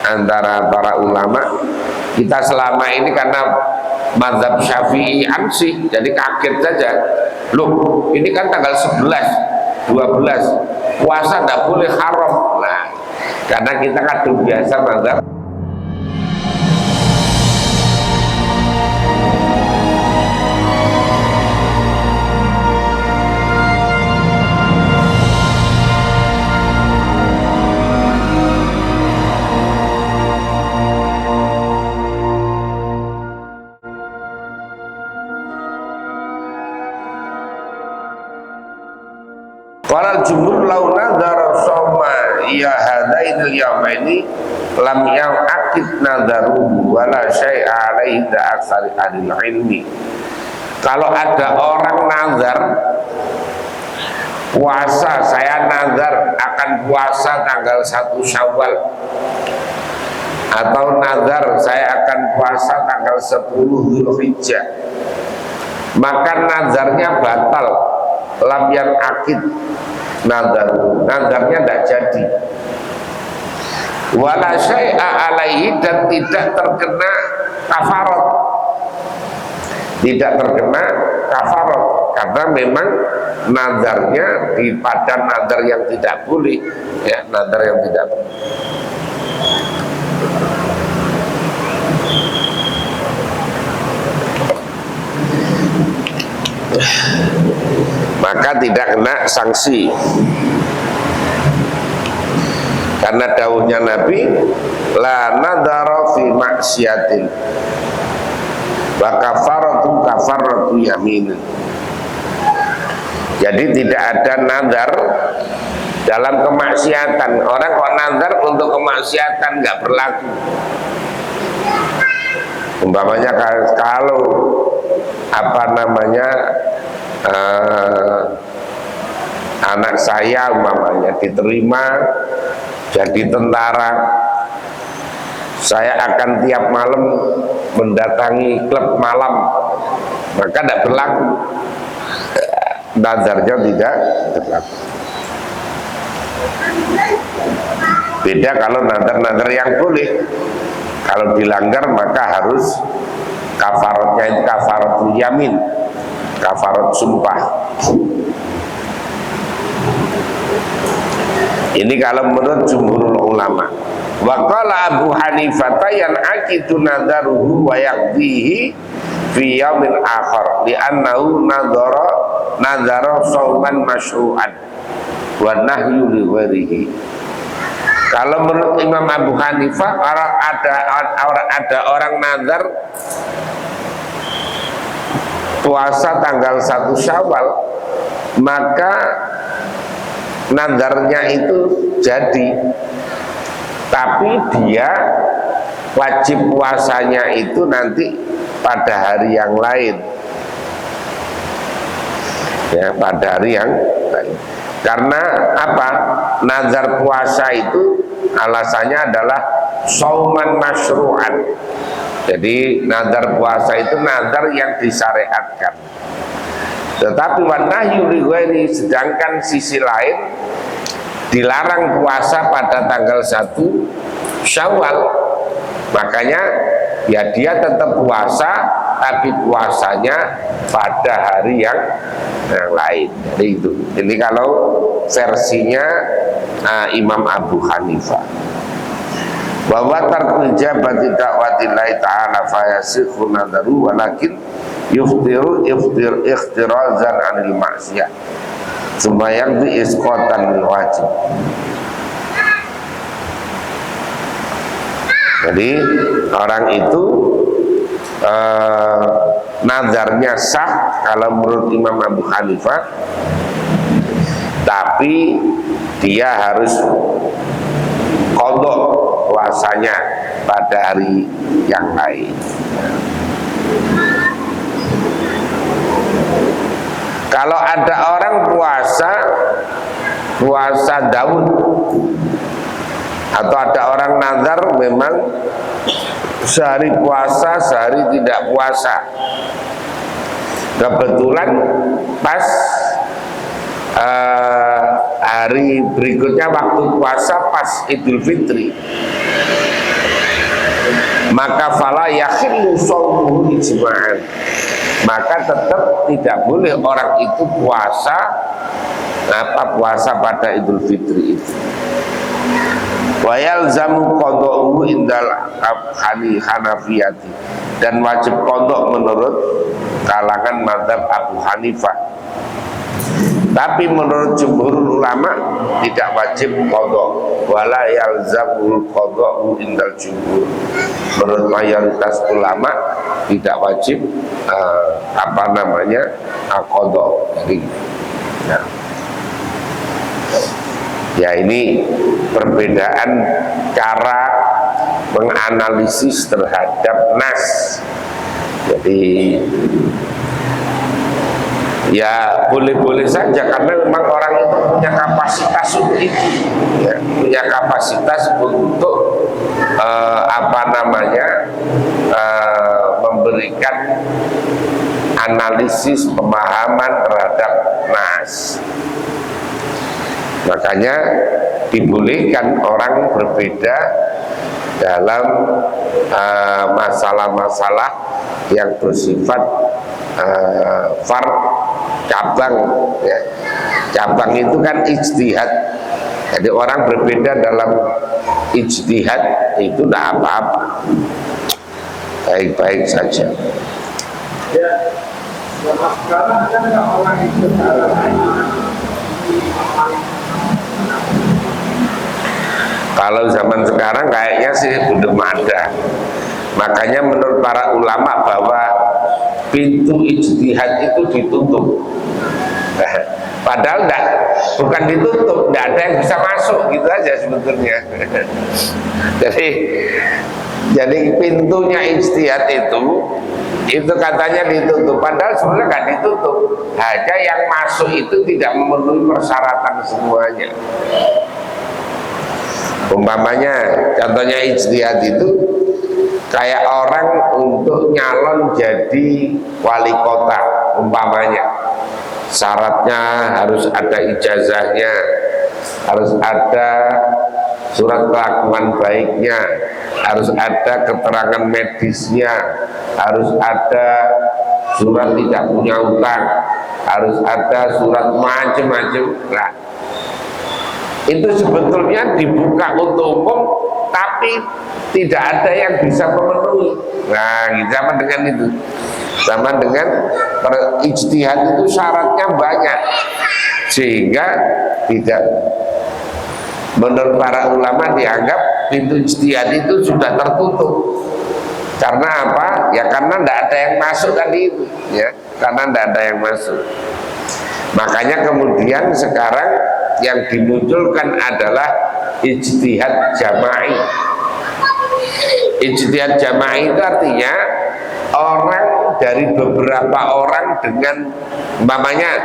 antara para ulama. Kita selama ini karena mazhab Syafi'i ansih, jadi kaget saja. Loh, ini kan tanggal 11, 12, puasa tidak boleh, haram. Nah, karena kita kadung biasa mazhab. Walal jumhur lau nadhara soma ya hadainil yaumaini lam yaqid nadharuhu wala syai'a alaihi aktsari ahli ilmi. Kalau ada orang nazar puasa, saya nazar akan puasa tanggal 1 Syawal, atau nazar saya akan puasa tanggal 10 Dzulhijjah, maka nazarnya batal. Lam yang akid nazarnya tidak jadi. Wala syai'a alaihi, dan tidak terkena kafarat, tidak terkena kafarat, karena memang nazarnya di pada nazar yang tidak boleh, ya, nazar yang tidak boleh. Maka tidak kena sanksi, karena dawuhnya Nabi, la nadhara fi maksiatin wa kafaratu kafaratu yamin. Jadi tidak ada nazar dalam kemaksiatan. Orang kok nazar untuk kemaksiatan nggak berlaku. Umpamanya kalau apa namanya, anak saya umpamanya diterima jadi tentara, saya akan tiap malam mendatangi klub malam, maka tidak berlaku, nazarnya tidak berlaku. Beda kalau nazar-nazar yang boleh, kalau dilanggar maka harus kafaratnya itu kafaratul yamin, kafarat sumpah. Ini kalau menurut jumhurul ulama. Wa qala Abu Hanifah yan'aqidu nadharuhu wa yaqdihi fi yaumin akhar li annahu nadhara shauman masyru'an wa nahyu li ghairihi. Kalau menurut Imam Abu Hanifah, ada orang nazar puasa tanggal 1 Syawal, maka nazarnya itu jadi, tapi dia wajib puasanya itu nanti pada hari yang lain, ya, pada hari yang lain. Karena apa? Nazar puasa itu alasannya adalah sauman masyru'an. Jadi nazar puasa itu nazar yang disyariatkan. Tetapi wanahyu li ghairi, sedangkan sisi lain dilarang puasa pada tanggal 1 Syawal. Makanya ya dia tetap puasa, tapi puasanya pada hari yang lain. Jadi itu. Ini kalau versinya Imam Abu Hanifah. Bahwa tarkul jabati da'watillahi ta'ala fayasikhu nadharu walakin yuftiru ikhtirazan anil maksiyah sumayang di isqatan min wajib. Jadi orang itu nazarnya sah kalau menurut Imam Abu Hanifah, tapi dia harus qadha puasanya pada hari yang lain. Kalau ada orang puasa Daud, atau ada orang nazar memang sehari puasa, sehari tidak puasa, kebetulan pas hari berikutnya waktu puasa pas Idul Fitri, maka fala yakhillu shaumuhu ijma'an, maka tetap tidak boleh orang itu puasa pada Idul Fitri itu. Wa yalzamu qada'uhu indal Hanafiyati, dan wajib qada' menurut kalangan mazhab Abu Hanifah. Tapi menurut jumhur ulama tidak wajib qada', wala yalzamul qada'u indal jumhur. Menurut mayoritas ulama tidak wajib qada'. Jadi ya ini perbedaan cara menganalisis terhadap nas. Jadi ya boleh-boleh saja karena memang orang itu punya kapasitas untuk itu, ya, punya kapasitas untuk memberikan analisis pemahaman terhadap nas. Makanya dibolehkan orang berbeda dalam masalah-masalah yang bersifat cabang, ya. Cabang itu kan ijtihad. Jadi orang berbeda dalam ijtihad itu tidak apa-apa, baik-baik saja. Ya, sekarang kan orang itu kalau zaman sekarang kayaknya sih belum ada. Makanya menurut para ulama bahwa pintu ijtihad itu ditutup. Padahal bukan ditutup, tidak ada yang bisa masuk, gitu aja sebetulnya. Jadi pintunya ijtihad itu katanya ditutup, padahal sebenarnya nggak ditutup. Hanya yang masuk itu tidak memenuhi persyaratan semuanya. Umpamanya, contohnya ijtihad itu kayak orang untuk nyalon jadi wali kota, umpamanya syaratnya harus ada ijazahnya, harus ada surat kelakuan baiknya, harus ada keterangan medisnya, harus ada surat tidak punya utang, harus ada surat macam-macam. Nah, itu sebetulnya dibuka untuk umum, tapi tidak ada yang bisa memenuhi. Nah, sama dengan itu, sama dengan ijtihad itu syaratnya banyak, sehingga tidak, menurut para ulama dianggap pintu ijtihad itu sudah tertutup. Karena apa? Ya karena tidak ada yang masuk tadi itu, ya, karena tidak ada yang masuk. Makanya kemudian sekarang yang dimunculkan adalah ijtihad jama'i. Ijtihad jama'i itu artinya orang dari beberapa orang dengan, umpamanya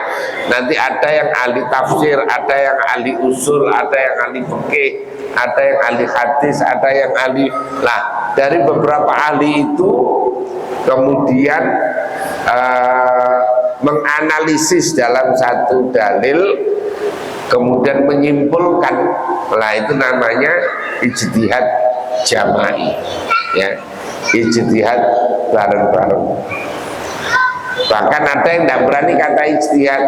nanti ada yang ahli tafsir, ada yang ahli usul, ada yang ahli fikih, ada yang ahli hadis, ada yang ahli, lah dari beberapa ahli itu kemudian menganalisis dalam satu dalil, kemudian menyimpulkan. Nah, itu namanya ijtihad jama'i, ya, ijtihad bareng-bareng. Bahkan ada yang tidak berani kata ijtihad,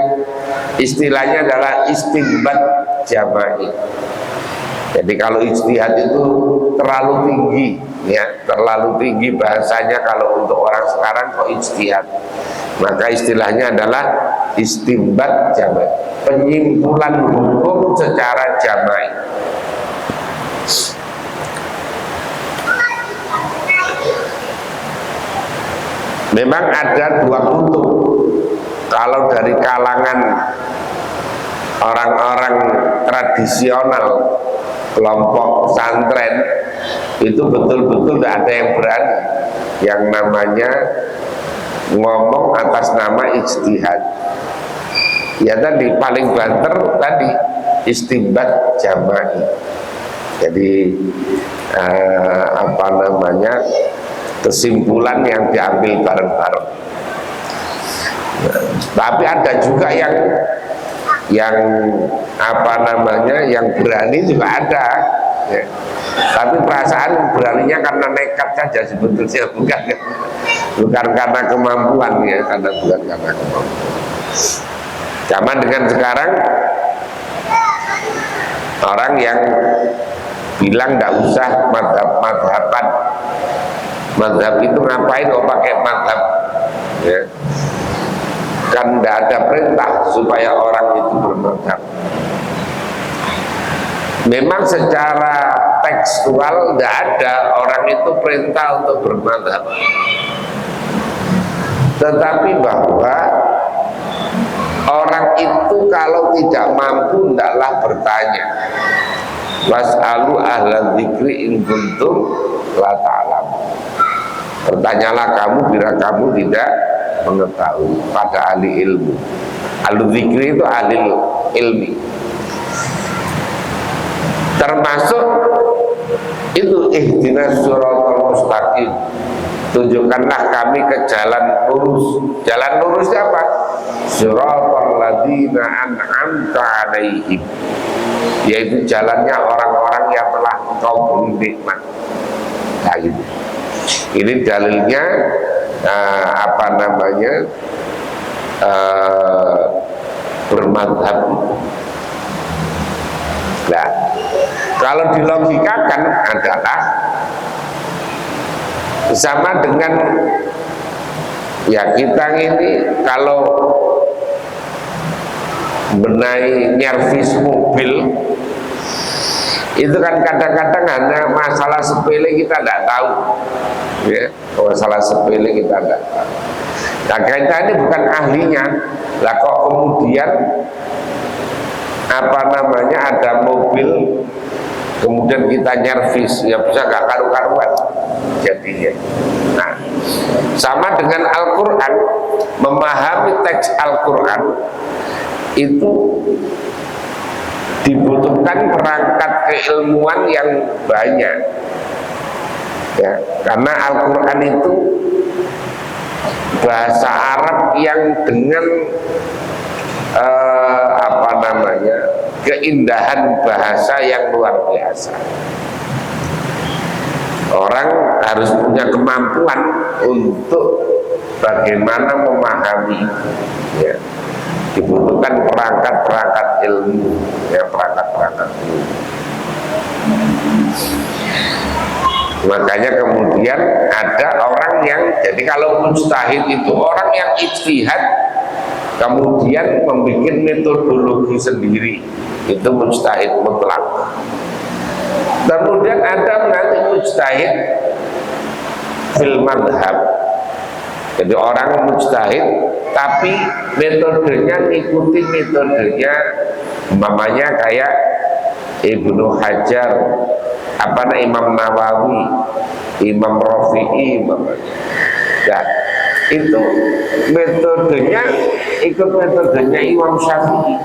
istilahnya adalah istinbat jama'i. Jadi kalau ijtihad itu terlalu tinggi, ya, terlalu tinggi bahasanya kalau untuk orang sekarang kok ijtihad. Maka istilahnya adalah istinbat jama'i, penyimpulan hukum secara jama'i. Memang ada dua kutub. Kalau dari kalangan orang-orang tradisional, kelompok pesantren, itu betul-betul tidak ada yang berani yang namanya ngomong atas nama ijtihad. Ya tadi paling banter tadi istinbat jama'i. Jadi kesimpulan yang diambil bareng-bareng. Tapi ada juga yang yang berani juga ada, ya. Tapi perasaan beralihnya karena nekat saja sebetulnya, bukan karena kemampuan ya, karena bukan karena kemampuan. Zaman dengan sekarang orang yang bilang nggak usah madhaban, madhab itu ngapain kok pakai madhab ya. Kan nggak ada perintah supaya orang itu bermadhab. Memang secara tekstual tidak ada orang itu perintah untuk bermadhab, tetapi bahwa orang itu kalau tidak mampu hendaklah bertanya. Was'alu ahlan dzikri in kuntum la ta'lamun. Bertanyalah kamu bila kamu tidak mengetahui, pada ahli ilmu. Ahli dzikri itu ahli ilmi. Termasuk itu ihdinas siratal mustaqim, tunjukkanlah kami ke jalan lurus. Jalan lurusnya apa? Siratal ladzina an'amta 'alaihim, yaitu jalannya orang-orang yang telah engkau beri nikmat. Nah, gitu. Ini dalilnya bermadhab. Nah, kalau dilogikakan adalah sama dengan ya kita ini kalau benahi nyervis mobil itu kan kadang-kadang hanya masalah sepele kita tidak tahu ya, masalah sepele kita tidak tahu. Nah, kita ini bukan ahlinya lah kok kemudian ada mobil kemudian kita nyervis, ya bisa gak karu-karuan jadinya. Nah, sama dengan Al-Quran, memahami teks Al-Quran itu dibutuhkan perangkat keilmuan yang banyak ya, karena Al-Quran itu bahasa Arab yang dengan keindahan bahasa yang luar biasa. Orang harus punya kemampuan untuk bagaimana memahami ya. Dibutuhkan perangkat-perangkat ilmu ya, perangkat-perangkat ilmu. Makanya kemudian ada orang yang, jadi kalau mujtahid itu orang yang ijtihad kemudian membuat metodologi sendiri, itu mujtahid mutlak. Kemudian ada nanti mujtahid fil madhab, jadi orang mujtahid tapi metodenya ngikuti metodenya umpamanya kayak Ibnu Hajar, Imam Nawawi, Imam Rafi'i umpamanya. Nah, itu metodenya ikut metodenya Imam Syafi'i,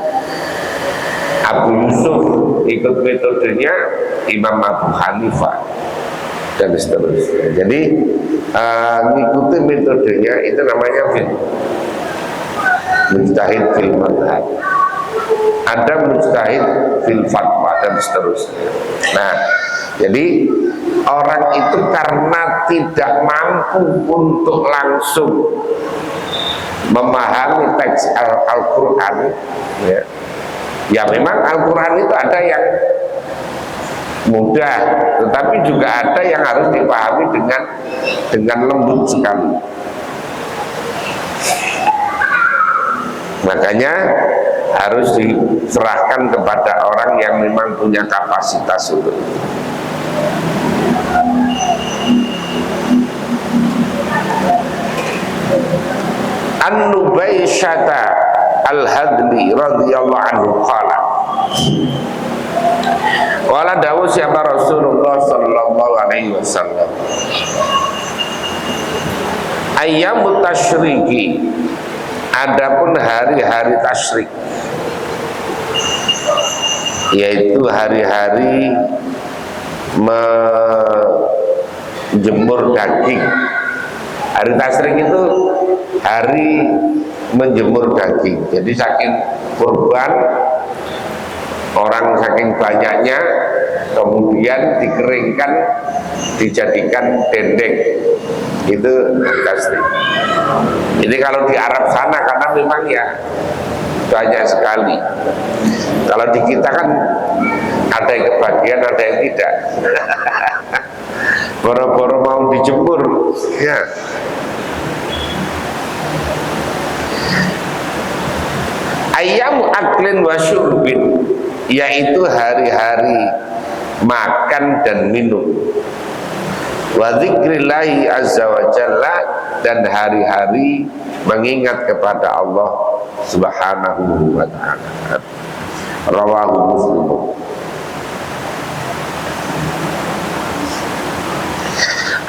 Abu Yusuf ikut metodenya Imam Abu Hanifah dan seterusnya. Jadi mengikuti metodenya itu namanya mujtahid fil madhab. Ada mujtahid fil fatwa dan seterusnya. Nah, jadi orang itu karena tidak mampu untuk langsung memahami teks Al-Quran ya memang Al-Quran itu ada yang mudah, tetapi juga ada yang harus dipahami dengan lembut sekali. Makanya harus diserahkan kepada orang yang memang punya kapasitas untuk itu. An-Nubaisyata Al-Hadli radhiyallahu anhu qala, wala dawu siapa Rasulullah sallallahu alaihi wasallam, ayyamut tasyriki, adapun hari-hari tasyrik, yaitu hari-hari menjemur daging. Hari tasyrik itu hari menjemur daging. Jadi saking kurban, orang saking banyaknya kemudian dikeringkan, dijadikan dendeng, itu tasrik. Ini kalau di Arab sana karena memang ya banyak sekali. Kalau di kita kan ada yang kebagian, ada yang tidak. Boro-boro mau dijemur, ya. Ayam aklin wa syurbin, yaitu hari-hari makan dan minum, wa dzikrillahi azza wa jalla, dan hari-hari mengingat kepada Allah subhanahu wa ta'ala. Rawahu Muslim.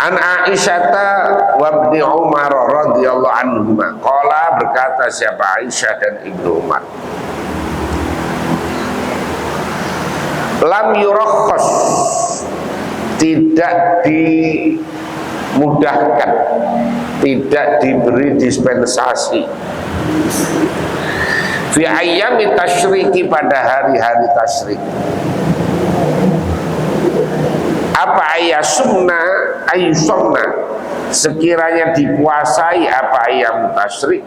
An Aisyata wa Ibnu Umar radhiyallahu anhuma qala, berkata siapa Aisyah dan Ibnu Umar, lam yurakhas, tidak dimudahkan, tidak diberi dispensasi fi ayyami tasyriki, pada hari-hari tasyrik. Apa ayusomna, sekiranya dipuasai apa ayam tasyrik,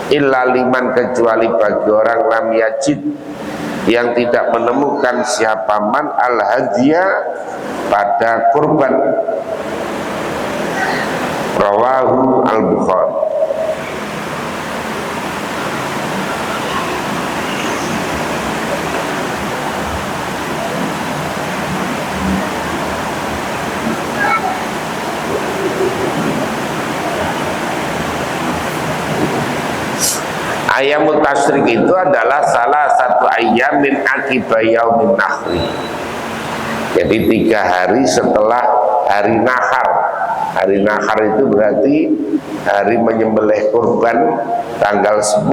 illa liman, kecuali bagi orang lam yajid, yang tidak menemukan siapa man al hadiya, pada kurban. Rawahu al Bukhari. Ayam tasyrik itu adalah salah satu ayam min akiba yaumin nahri. Jadi 3 hari setelah hari nahar. Hari nahar itu berarti hari menyembelih kurban, tanggal 10,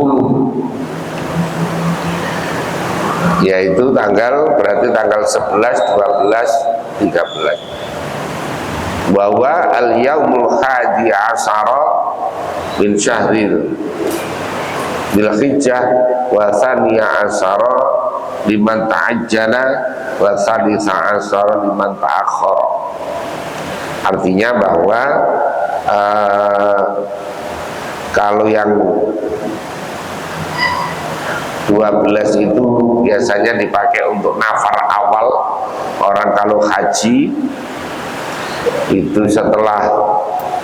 yaitu berarti tanggal 11, 12, 13. Bahwa al yaumul hadi asyara min syahril bil hijjah wa thaniya asyara liman ta'ajjala wa thalitha asyara liman ta'akhkhara. Artinya bahwa kalau yang 12 itu biasanya dipakai untuk nafar awal. Orang kalau haji itu setelah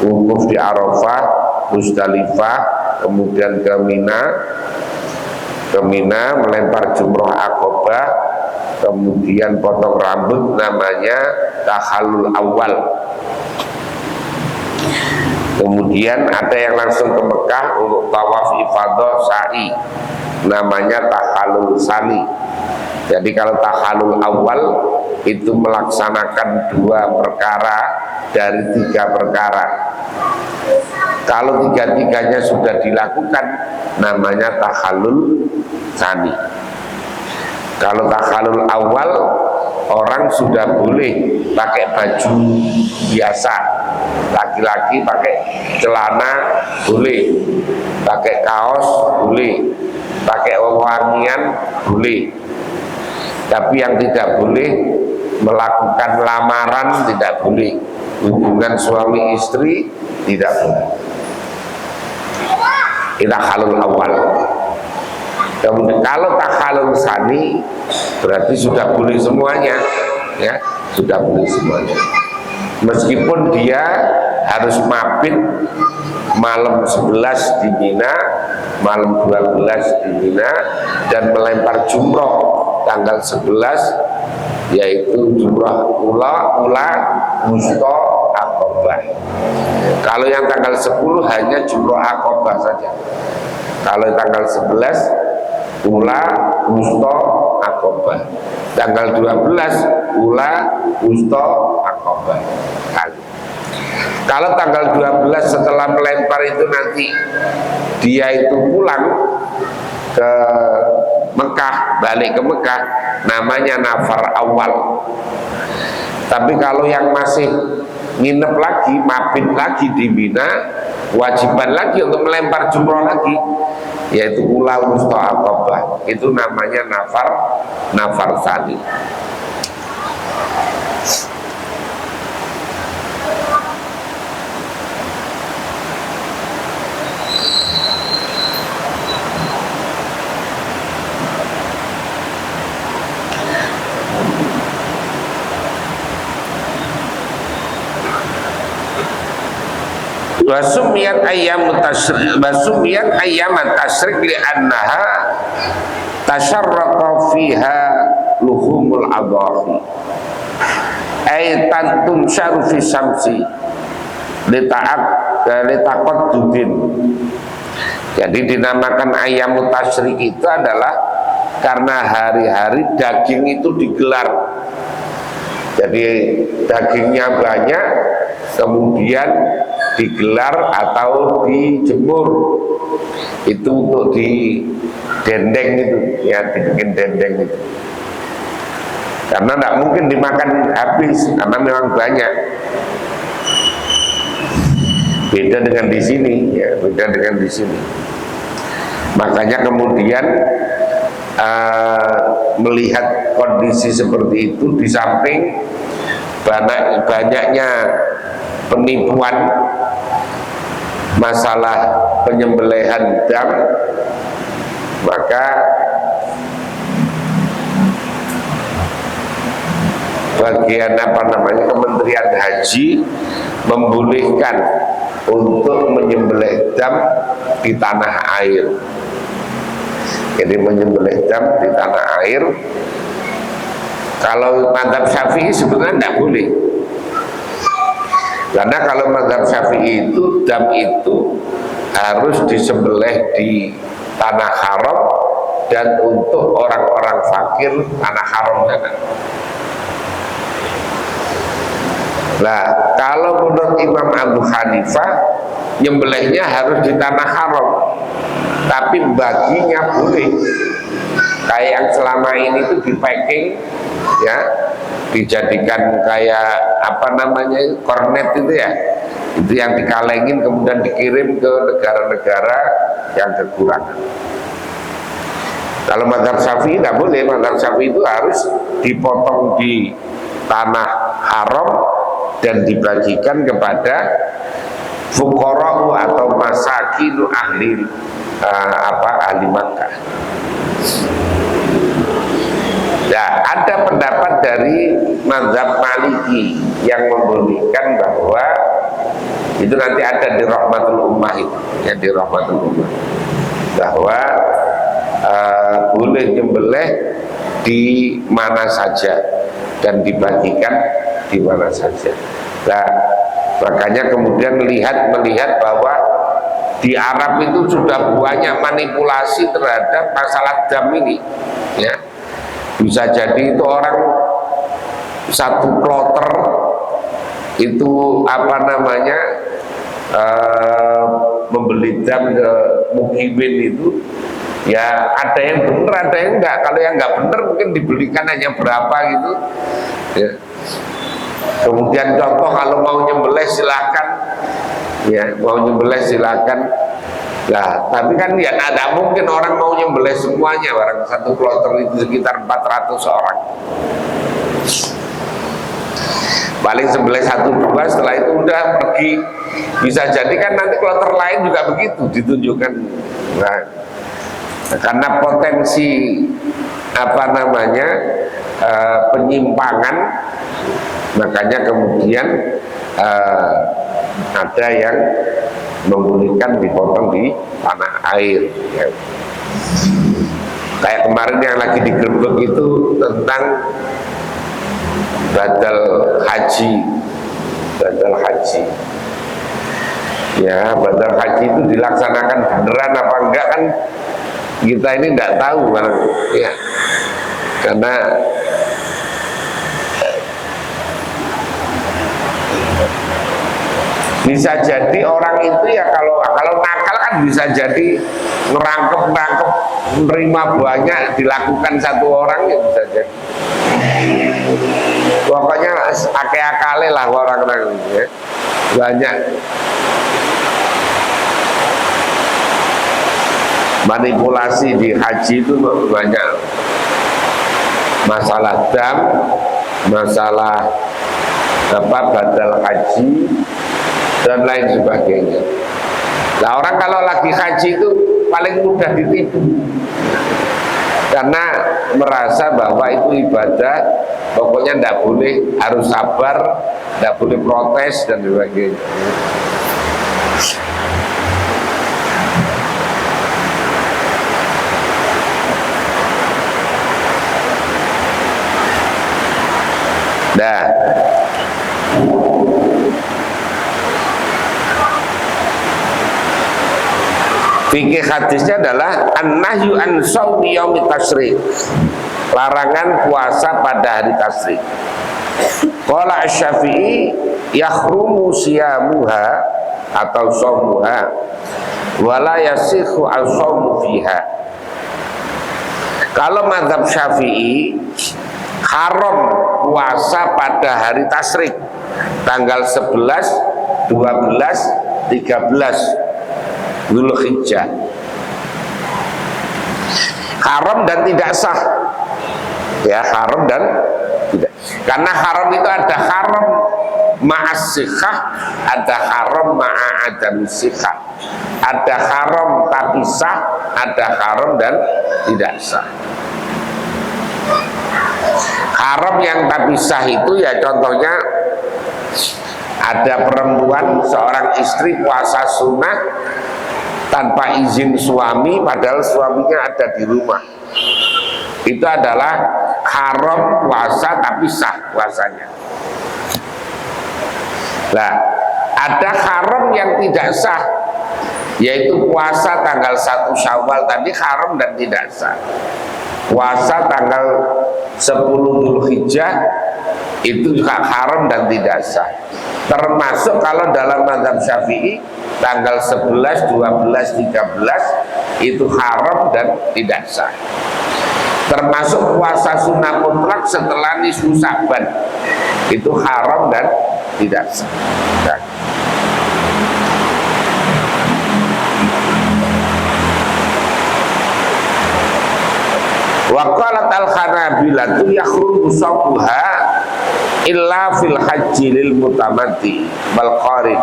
wukuf di Arafah, Musdalifah, kemudian ke Mina melempar jumroh Aqobah, kemudian potong rambut, namanya tahallul awal. Kemudian ada yang langsung ke Mekah untuk tawaf ifadah sa'i, namanya tahallul sani. Jadi kalau tahallul awal itu melaksanakan 2 perkara dari 3 perkara. Kalau 3-tiganya sudah dilakukan, namanya tahallul sani. Kalau tahallul awal, orang sudah boleh pakai baju biasa, laki-laki pakai celana boleh, pakai kaos boleh, pakai wewangian boleh. Tapi yang tidak boleh melakukan lamaran, tidak boleh. Hubungan suami istri tidak boleh. Itu tahallul awal. Kemudian kalau tahallul sani berarti sudah boleh semuanya, ya, sudah boleh semuanya. Meskipun dia harus mabit malam 11 di Mina, malam 12 di Mina, dan melempar jumroh tanggal 11, yaitu jumroh ula wusta Aqobah. Kalau yang tanggal 10 hanya jumroh Aqobah saja. Kalau tanggal 11 ula wusta Aqobah. Tanggal 12 ula wusta Aqobah. Kalau tanggal 12 setelah melempar itu nanti dia itu pulang ke Mekah, balik ke Mekah, namanya nafar awal. Tapi kalau yang masih nginep lagi, mabit lagi di Mina, wajiban lagi untuk melempar jumroh lagi, yaitu ula wusta Aqobah. Itu namanya nafar sani. Wasumiyat ayyamut tasyrik li'annaha tasyarraqa fiha luhumul adhahi ay tantun syaru fi syamsi litaqad dudin. Jadi dinamakan ayyamut tasyrik itu adalah karena hari-hari daging itu digelar. Jadi dagingnya banyak kemudian digelar atau dijemur, itu untuk di dendeng itu ya, dibikin dendeng itu, karena tidak mungkin dimakan habis karena memang banyak. Beda dengan di sini ya, beda dengan di sini. Makanya kemudian melihat kondisi seperti itu, di samping banyaknya penipuan masalah penyembelihan dam, maka bagian Kementerian Haji membolehkan untuk menyembelih dam di tanah air. Jadi menyembelih dam di tanah air. Kalau mazhab Syafi'i sebenarnya tidak boleh, karena kalau mazhab Syafi'i itu dam itu harus disembelih di tanah haram dan untuk orang-orang fakir tanah haram sana. Nah, kalau menurut Imam Abu Hanifah nyembelihnya harus di tanah haram, tapi baginya boleh. Kayak yang selama ini itu di packing ya, dijadikan kayak kornet itu ya, itu yang dikalengin kemudian dikirim ke negara-negara yang kekurangan. Kalau mazhab Syafi'i tidak boleh, mazhab Syafi'i itu harus dipotong di tanah haram dan dibagikan kepada fuqara'u atau masakinu ahli ahli Makkah. Nah, ada pendapat dari mazhab Maliki yang membolehkan bahwa itu nanti ada di Rahmatul Ummah itu, ya, di Rahmatul Ummah, bahwa boleh nyembelih di mana saja dan dibagikan di mana saja. Nah, makanya kemudian melihat bahwa di Arab itu sudah banyak manipulasi terhadap masalah dam ini, ya. Bisa jadi itu orang satu kloter itu membeli dam ke mukimin itu, ya ada yang benar ada yang enggak. Kalau yang enggak benar mungkin dibelikan hanya berapa gitu ya. Kemudian contoh kalau mau nyembelih silakan, ya, mau nyembelih silakan. Nah, tapi kan ya ada mungkin orang mau nyembelih semuanya, orang satu kloter itu sekitar 400 orang. Paling sembelih 1-2, setelah itu udah pergi. Bisa jadi kan nanti kloter lain juga begitu ditunjukkan. Nah, karena potensi penyimpangan, makanya kemudian ada yang membolehkan dipotong di tanah air ya. Kayak kemarin yang lagi digerebek itu tentang badal haji ya. Badal haji itu dilaksanakan beneran apa enggak kan kita ini enggak tahu ya, karena bisa jadi orang itu ya kalau nakal kan bisa jadi ngerangkep menerima banyak dilakukan satu orang ya, bisa jadi. Pokoknya akal-akale lah orang-orang ya. Banyak manipulasi di haji itu banyak, masalah dam, masalah badal haji dan lain sebagainya. Nah, orang kalau lagi haji itu paling mudah ditipu karena merasa bahwa itu ibadah, pokoknya tidak boleh, harus sabar, tidak boleh protes dan sebagainya. Nah, fikih hadisnya adalah an-nahyu an shaumi yaumit tasyrik, larangan puasa pada hari tasyrik. Qala Asy-Syafi'i yakhrumu siyamuha atau shaumuha wala yasikhu al-shaumu fiha. Kalau mazhab Syafi'i haram puasa pada hari tasyrik tanggal 11, 12, 13 Dzulhijjah. Haram dan tidak sah. Ya, haram dan tidak. Karena haram itu ada haram ma'as-sikhah, ada haram ma'adam-sikhah. Ada haram tapi sah, ada haram dan tidak sah. Haram yang tak sah itu ya contohnya ada perempuan, seorang istri puasa sunnah tanpa izin suami padahal suaminya ada di rumah. Itu adalah haram puasa tapi sah puasanya. Nah, ada haram yang tidak sah, yaitu puasa tanggal 1 Syawal tadi haram dan tidak sah. Puasa tanggal 10 Dzulhijjah itu juga haram dan tidak sah. Termasuk kalau dalam mazhab Syafi'i tanggal 11, 12, 13 itu haram dan tidak sah. Termasuk puasa sunnah mutlak setelah nisfu Sya'ban itu haram dan tidak sah. Nah. Wa qalat al-Hanabilah yakhrumu shaumuha illa fil haji lil mutamati wal qarin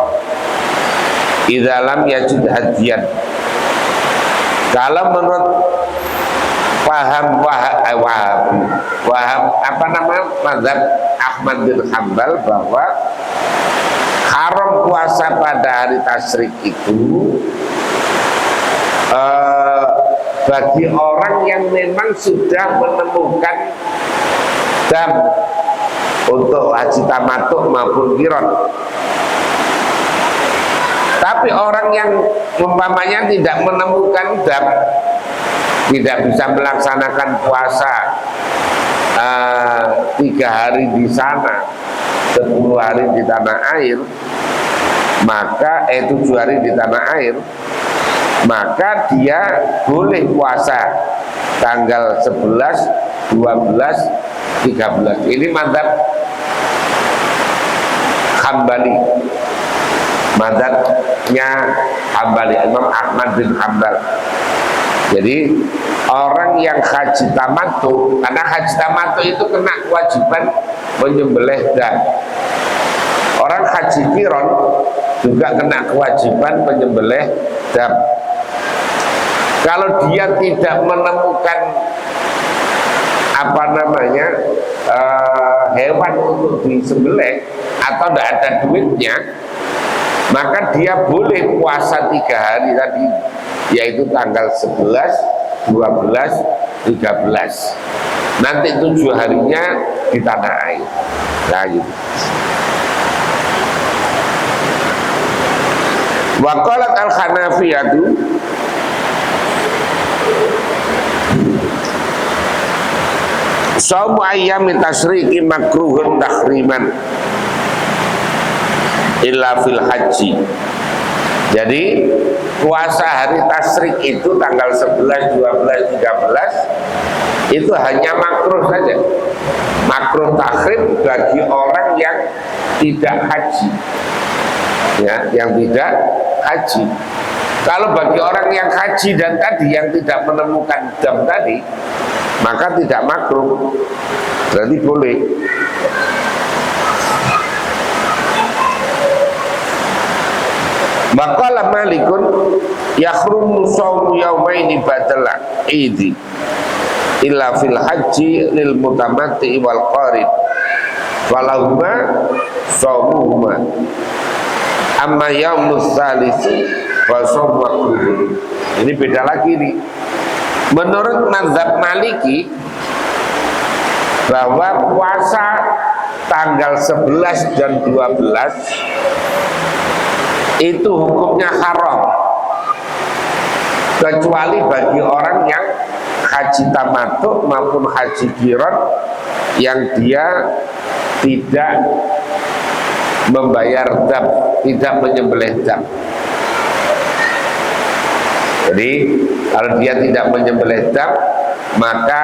idza lam yajid hadiyan. Kalau menurut paham mazhab Ahmad bin Hanbal bahwa haram puasa pada hari tasyrik itu bagi orang yang memang sudah menemukan dam untuk haji tamattu maupun qiran. Tapi orang yang umpamanya tidak menemukan dam, tidak bisa melaksanakan puasa 3 hari di sana, 10 hari di tanah air, maka 7 hari di tanah air, maka dia boleh puasa tanggal 11, 12, 13. Ini mazhab Hambali, mazhabnya Hambali, Imam Ahmad bin Hanbal. Jadi orang yang haji tamattu, karena haji tamattu itu kena kewajiban menyembelih dam. Orang haji qiran juga kena kewajiban menyembelih dam. Kalau dia tidak menemukan hewan untuk disembelih atau tidak ada duitnya, maka dia boleh puasa 3 hari tadi, yaitu tanggal 11, 12, 13. Nanti 7 harinya di tanah air. Nah, gitu. Wa qalat al-Hanafiyatu shaumu ayyami tasyriki makruhun tahriman illa fil haji. Jadi puasa hari tasyrik itu tanggal 11, 12, 13 itu hanya makruh saja. Makruh tahrim bagi orang yang tidak haji, ya, yang tidak haji. Kalau bagi orang yang haji dan tadi yang tidak menemukan dam tadi, maka tidak makruh, berarti boleh. Maqala Malikun yakhrumu shaumu yaumaini badala idi illa fil haji lil mutamatti wal qarin falahuma shaumuhuma. Amma yaumus salisu fa sawmu makruh. Ini beda lagi nih. Menurut mazhab Maliki bahwa puasa tanggal 11 dan 12 itu hukumnya haram kecuali bagi orang yang haji tamattu maupun haji qiran yang dia tidak membayar dam, tidak menyembelih dam. Jadi kalau dia tidak menyembelih dam, maka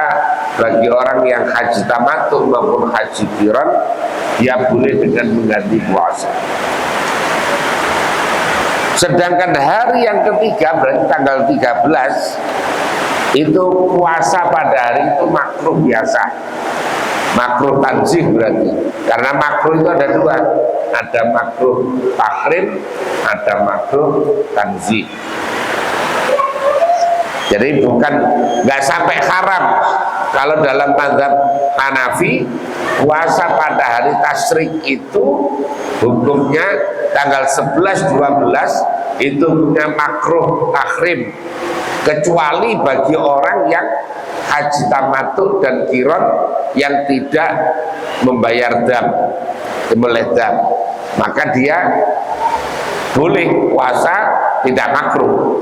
bagi orang yang haji tamattu maupun haji qiran, dia boleh dengan mengganti puasa. Sedangkan hari yang ketiga berarti tanggal 13 itu puasa pada hari itu makruh biasa, makruh tanzih berarti. Karena makruh itu ada dua, ada makruh tahrim, ada makruh tanzih. Jadi bukan nggak sampai haram. Kalau dalam mazhab Hanafi, puasa pada hari tasyrik itu hukumnya tanggal 11, 12 itu punya makruh tahrim, kecuali bagi orang yang haji tamattu dan qiran yang tidak membayar dam, menyembelih dam, maka dia boleh puasa, tidak makruh.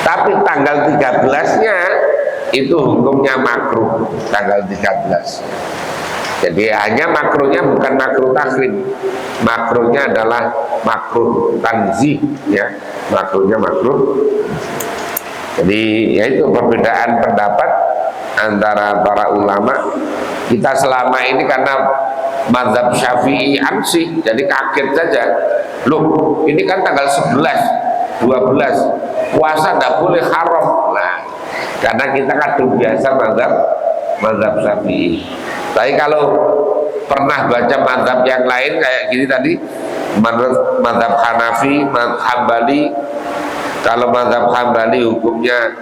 Tapi tanggal 13-nya itu hukumnya makruh, tanggal 13. Jadi hanya makruhnya bukan makruh tahrim, makruhnya adalah makruh tanzih, ya, makruhnya makruh. Jadi yaitu perbedaan pendapat antara para ulama. Kita selama ini karena mazhab Syafi'i ansih, jadi kaget saja. Loh, ini kan tanggal 11, 12 puasa tidak boleh haram. Nah, karena kita kadung biasa mazhab Syafi'i. Tapi kalau pernah baca mazhab yang lain kayak gini tadi, menurut mazhab Hanafi, mazhab Hambali, kalau mazhab Hambali hukumnya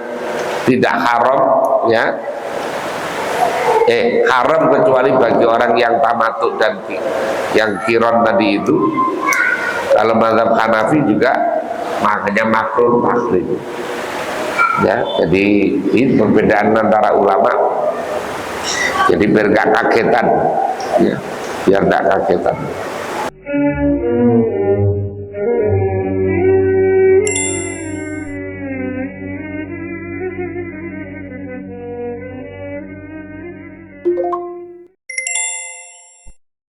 tidak haram, ya, haram kecuali bagi orang yang tamattu dan yang qiran tadi itu. Kalau mazhab Hanafi juga makanya makruh tahrim. Ya, jadi ini perbedaan antara ulama. Jadi biar gak kagetan, ya, biar gak kagetan.